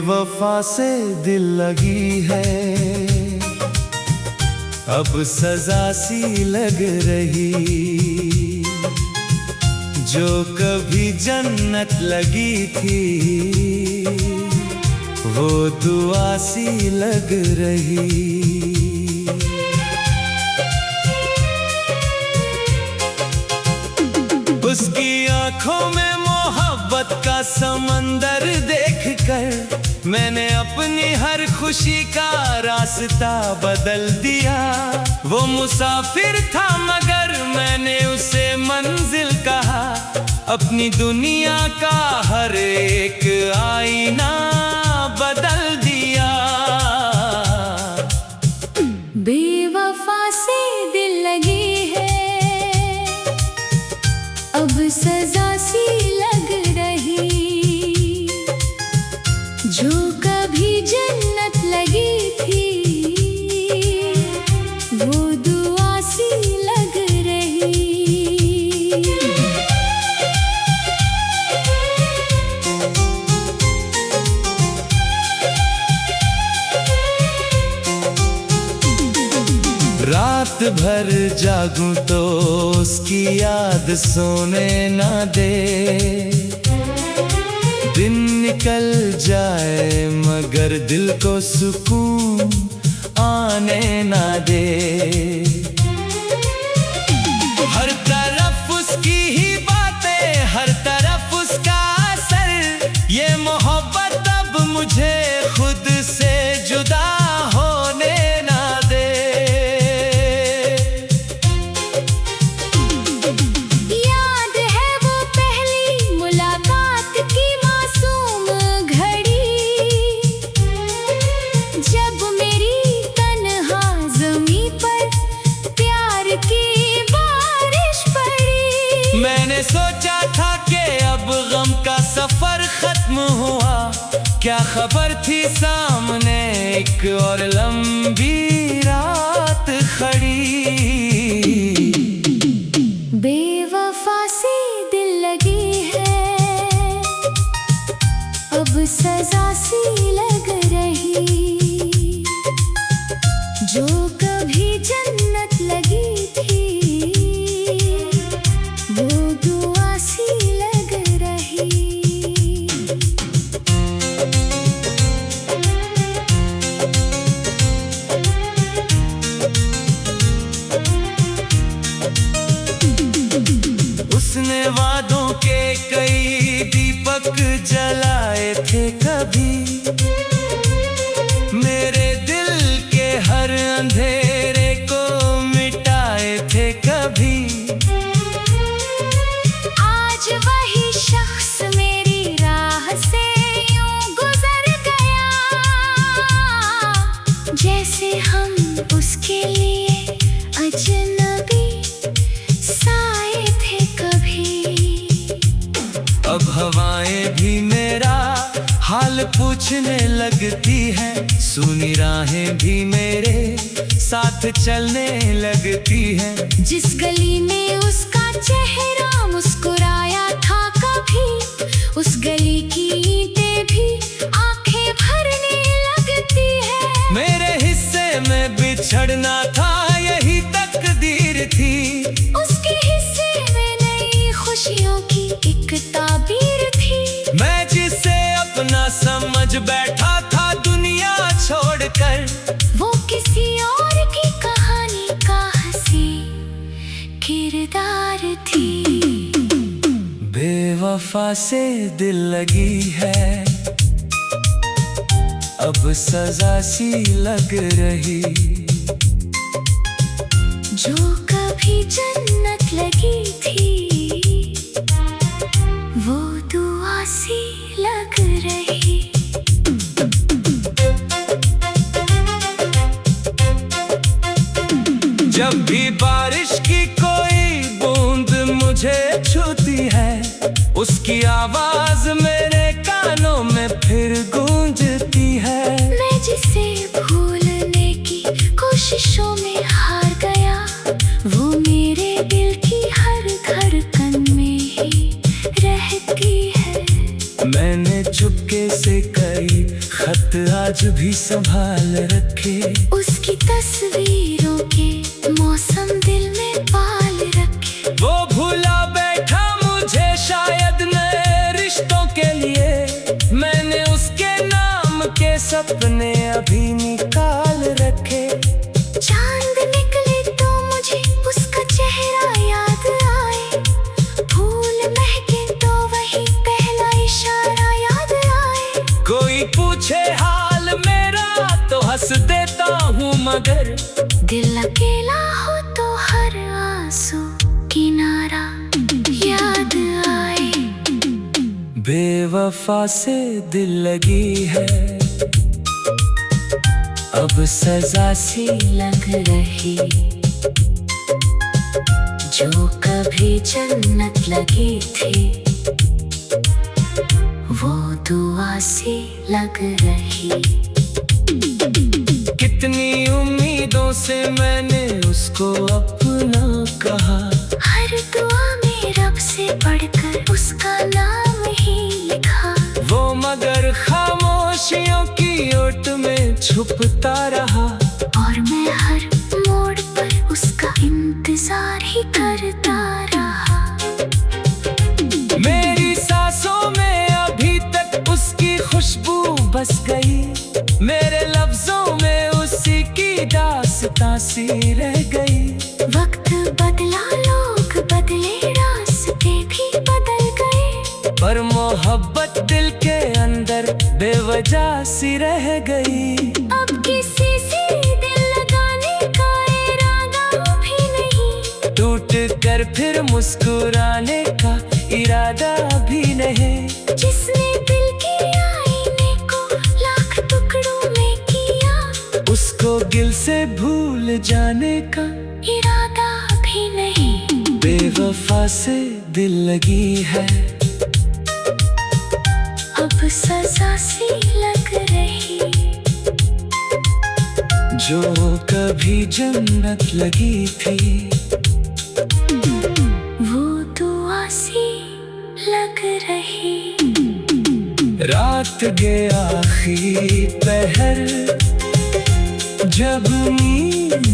बेवफा से दिल लगी है, अब सजा सी लग रही। जो कभी जन्नत लगी थी, वो दुआ सी लग रही। उसकी आंखों में मोहब्बत का समंदर देखकर मैंने अपनी हर खुशी का रास्ता बदल दिया। वो मुसाफिर था मगर मैंने उसे मंजिल कहा। अपनी दुनिया का हर एक आईना बदल दिया। बेवफा से दिल लगी है, अब सजा सी लग रही। जो कभी जन्नत लगी थी, वो दुआ सी लग रही। रात भर जागूं तो उसकी याद सोने ना दे। दिन निकल जाए मगर दिल को सुकून आने ना दे। हर तरफ उसकी ही बातें, हर तरफ उसका असर। ये मोहब्बत अब मुझे खुद से जुदा होने ना दे। याद है वो पहली मुलाकात की मासूम घड़ी, जब मेरी तन्हा ज़मीं पर प्यार की बारिश पड़ी। मैंने सोचा था कि अब गम का सफर खत्म हुआ। क्या खबर थी सामने एक और लंबी रात खड़ी। बेवफा से दिल लगी है, अब सजा सी लग रही। जो कभी जन्नत लगी थी, वो दुआ सी लग रही। उसने वादों के कई दीपक जलाए थे कभी। मेरे दिल के हर अंधेरे को मिटाए थे कभी। आज वही शख्स मेरी राह से यूं गुजर गया, जैसे हम उसके लिए अजनबी साए थे कभी। अब हवाएं भी मेरा हाल पूछने लगती हैं। सुनी राहें भी मेरे साथ चलने लगती हैं। जिस गली में उसका चेहरा मुस्कुराया था कभी, उस गली की ईंटें भी आंखें भरने लगती है। मेरे हिस्से में बिछड़ना था यही तकदीर थी। उसके हिस्से में नई खुशियों की एक ताबीर थी। मैं जिसे अपना समझ बैठा था दुनिया छोड़कर, वो किसी और की कहानी का हंसी किरदार थी। बेवफा से दिल लगी है, अब सजा सी लग रही। जो कभी जन्नत लगी थी, वो दुआ सी लग रही। जब भी बारिश की कोई बूंद मुझे छूती है, उसकी आवाज मेरे कानों में फिर गूंजती है। मैं जिसे भूलने की कोशिशों में हार गया, वो मेरे दिल की हर धड़कन में ही रहती है। मैंने चुपके से कई खत आज भी संभाल रखे। उसकी तस्वीरों के मौसम दिल में पाल रखे। वो भूला बैठा मुझे शायद नए रिश्तों के लिए। मैंने उसके नाम के सपने अभी निकाल रखे। चांद निकले तो मुझे उसका चेहरा याद आए। फूल महके तो वही पहला इशारा याद आए। कोई पूछे हाल मेरा तो हंस देता हूँ, मगर दिल अकेला हो तो हर आंसू किनारा याद आए। बेवफा से दिल लगी है, अब सजा सी लग रही। जो कभी जन्नत लगी थी वो दुआ सी लग रही। कितनी उम्मीदों से मैंने उसको अपना कहा। हर दुआ में रब से पढ़कर उसका नाम ही लिखा। वो मगर खामोशियों की ओट में छुपता रहा। और मैं हर मोड़ पर उसका इंतजार ही करता रहा। मेरी सांसों में अभी तक उसकी खुशबू बस गई। मेरे लफ्जों में उसी की दास्तां सी रह गई। वक्त बदला, लोग बदले, रास्ते भी बदल गए। पर मोहब्बत दिल के अंदर बेवजह सी रह गई। अब किसी से दिल लगाने का इरादा भी नहीं। टूट कर फिर मुस्कुराने का इरादा भी नहीं। जिसने दिल के आईने को लाख टुकड़ों में किया, उसको दिल से भूल जाने का इरादा भी नहीं। बेवफा से दिल लगी है, अब सजा सी लग रही। जो कभी जन्नत लगी थी वो दुआ सी लग रही। रात के आखिरी पहर जब नींद